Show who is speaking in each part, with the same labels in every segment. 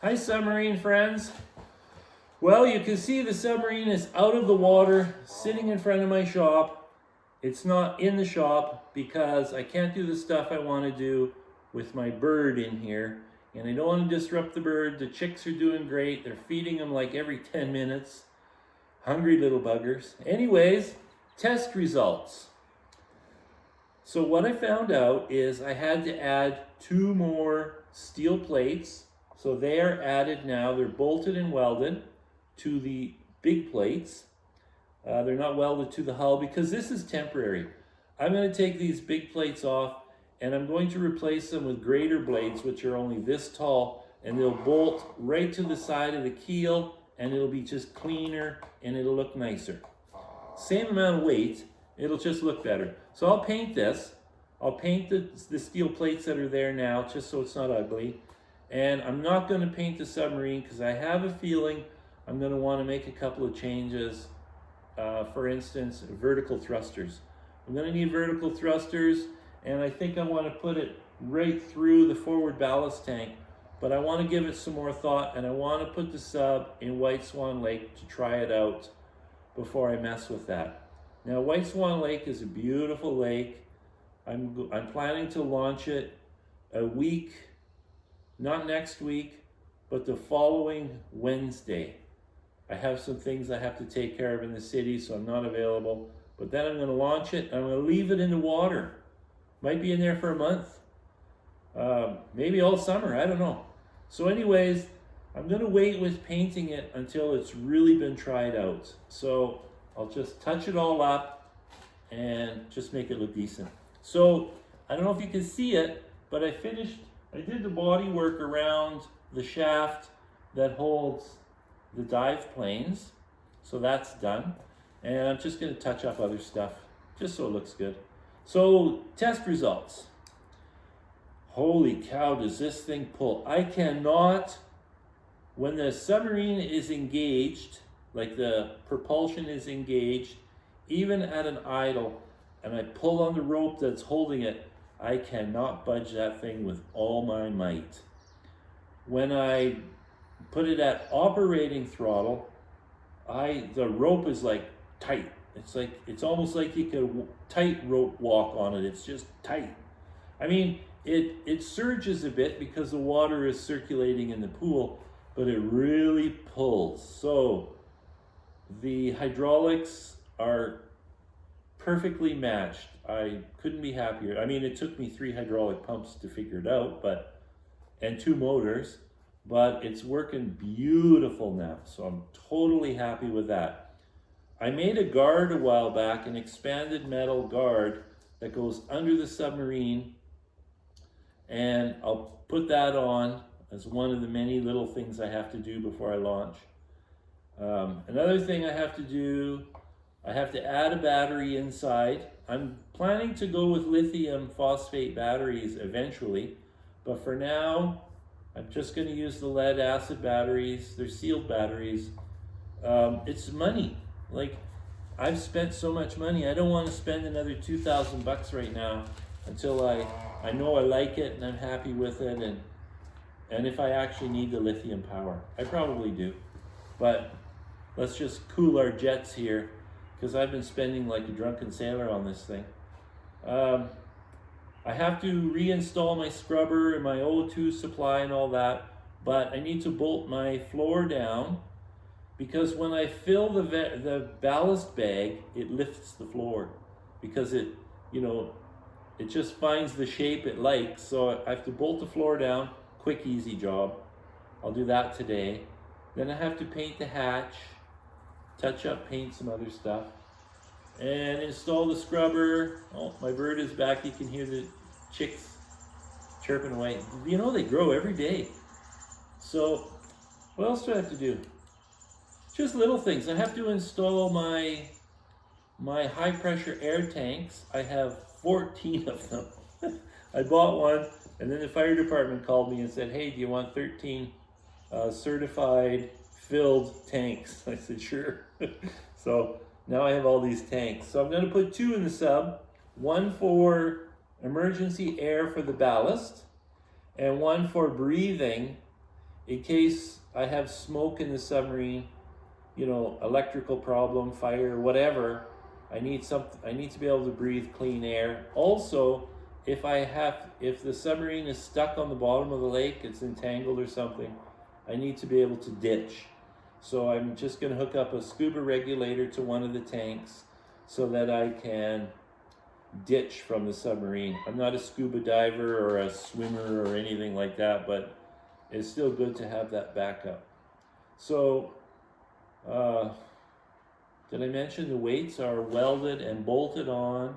Speaker 1: Hi submarine friends. Well, you can see the submarine is out of the water, sitting in front of my shop. It's not in the shop because I can't do the stuff I want to do with my bird in here. And I don't want to disrupt the bird. The chicks are doing great. They're feeding them like every 10 minutes. Hungry little buggers. Anyways, test results. So what I found out is I had to add 2 more steel plates. So they are added now. They're bolted and welded to the big plates. They're not welded to the hull because this is temporary. I'm going to take these big plates off and I'm going to replace them with greater blades, which are only this tall, and they'll bolt right to the side of the keel, and it'll be just cleaner and it'll look nicer. Same amount of weight, it'll just look better. So I'll paint this. I'll paint the steel plates that are there now, just so it's not ugly. And I'm not going to paint the submarine because I have a feeling I'm going to want to make a couple of changes. For instance, vertical thrusters. I'm going to need vertical thrusters, and I think I want to put it right through the forward ballast tank. But I want to give it some more thought, and I want to put the sub in White Swan Lake to try it out before I mess with that. Now, White Swan Lake is a beautiful lake. I'm planning to launch it a week, not next week, but the following Wednesday. I have some things I have to take care of in the city, so I'm not available. But then I'm going to launch it, and I'm going to leave it in the water. Might be in there for a month. Maybe all summer, I don't know. So anyways, I'm going to wait with painting it until it's really been tried out. So I'll just touch it all up and just make it look decent. So I don't know if you can see it, but I did the body work around the shaft that holds the dive planes. So that's done. And I'm just going to touch up other stuff just so it looks good. So test results. Holy cow, does this thing pull. I cannot, when the submarine is engaged, like the propulsion is engaged, even at an idle, and I pull on the rope that's holding it, I cannot budge that thing with all my might. When I put it at operating throttle, the rope is like tight. It's almost like you could tight rope walk on it. It's just tight. I mean, it surges a bit because the water is circulating in the pool, but it really pulls. So the hydraulics are perfectly matched. I couldn't be happier. I mean, it took me 3 hydraulic pumps to figure it out, and 2 motors, but it's working beautiful now. So I'm totally happy with that. I made a guard a while back, an expanded metal guard that goes under the submarine, and I'll put that on as one of the many little things I have to do before I launch. Another thing I have to do, I have to add a battery inside. I'm planning to go with lithium phosphate batteries eventually, but for now, I'm just going to use the lead acid batteries. They're sealed batteries. It's money. Like, I've spent so much money. I don't want to spend another $2,000 right now until I know I like it and I'm happy with it, and if I actually need the lithium power. I probably do. But let's just cool our jets here, because I've been spending like a drunken sailor on this thing. I have to reinstall my scrubber and my O2 supply and all that, but I need to bolt my floor down, because when I fill the ballast bag, it lifts the floor, because it just finds the shape it likes. So I have to bolt the floor down. Quick, easy job. I'll do that today. Then I have to paint the hatch, touch up, paint some other stuff, and install the scrubber. Oh, my bird is back. You can hear the chicks chirping away. You know, they grow every day. So what else do I have to do? Just little things. I have to install my high pressure air tanks. I have 14 of them. I bought one, and then the fire department called me and said, hey, do you want 13 certified filled tanks? I said, sure. So now I have all these tanks. So I'm going to put 2 in the sub, one for emergency air for the ballast, and one for breathing in case I have smoke in the submarine, you know, electrical problem, fire, whatever. I need to be able to breathe clean air. Also, if the submarine is stuck on the bottom of the lake, it's entangled or something, I need to be able to ditch. So I'm just going to hook up a scuba regulator to one of the tanks so that I can ditch from the submarine. I'm not a scuba diver or a swimmer or anything like that, but it's still good to have that backup. So, did I mention the weights are welded and bolted on,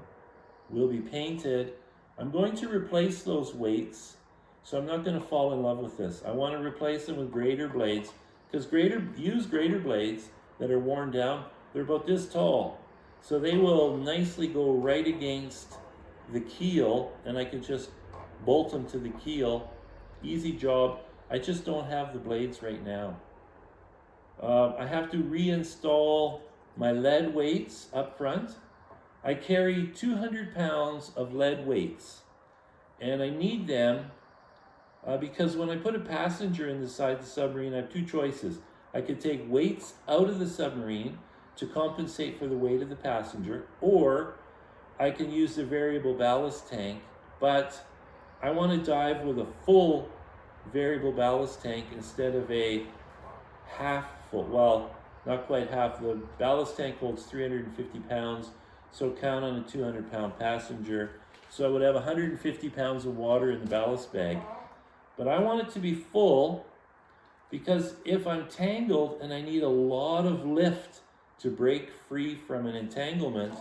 Speaker 1: will be painted. I'm going to replace those weights, so I'm not going to fall in love with this. I want to replace them with greater blades, because use greater blades that are worn down. They're about this tall, so they will nicely go right against the keel, and I can just bolt them to the keel. Easy job. I just don't have the blades right now. I have to reinstall my lead weights up front. I carry 200 pounds of lead weights, and I need them because when I put a passenger inside the submarine, I have two choices. I could take weights out of the submarine to compensate for the weight of the passenger, or I can use the variable ballast tank, but I want to dive with a full variable ballast tank instead of a half full. Well, not quite half. The ballast tank holds 350 pounds, so count on a 200-pound passenger. So I would have 150 pounds of water in the ballast bag. But I want it to be full because if I'm tangled and I need a lot of lift to break free from an entanglement,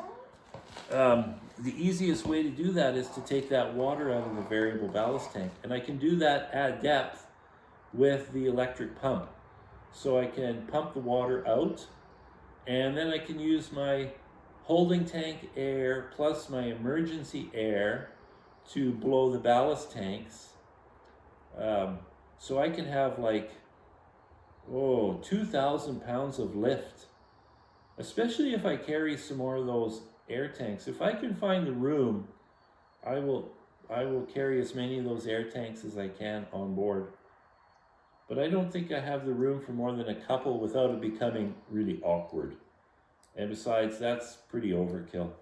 Speaker 1: the easiest way to do that is to take that water out of the variable ballast tank. And I can do that at depth with the electric pump. So I can pump the water out, and then I can use my holding tank air plus my emergency air to blow the ballast tanks. So I can have like, 2,000 pounds of lift, especially if I carry some more of those air tanks. If I can find the room, I will carry as many of those air tanks as I can on board. But I don't think I have the room for more than a couple without it becoming really awkward. And besides, that's pretty overkill.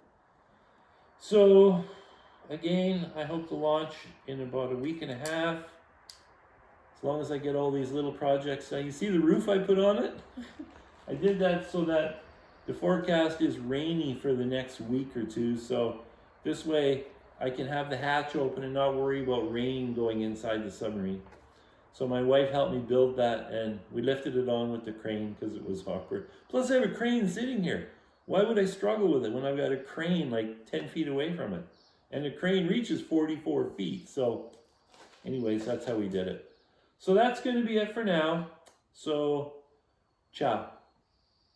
Speaker 1: So, again, I hope to launch in about a week and a half. As long as I get all these little projects done. You see the roof I put on it? I did that so that the forecast is rainy for the next week or two. So this way I can have the hatch open and not worry about rain going inside the submarine. So my wife helped me build that, and we lifted it on with the crane because it was awkward. Plus I have a crane sitting here. Why would I struggle with it when I've got a crane like 10 feet away from it? And the crane reaches 44 feet. So anyways, that's how we did it. So that's going to be it for now. So, ciao.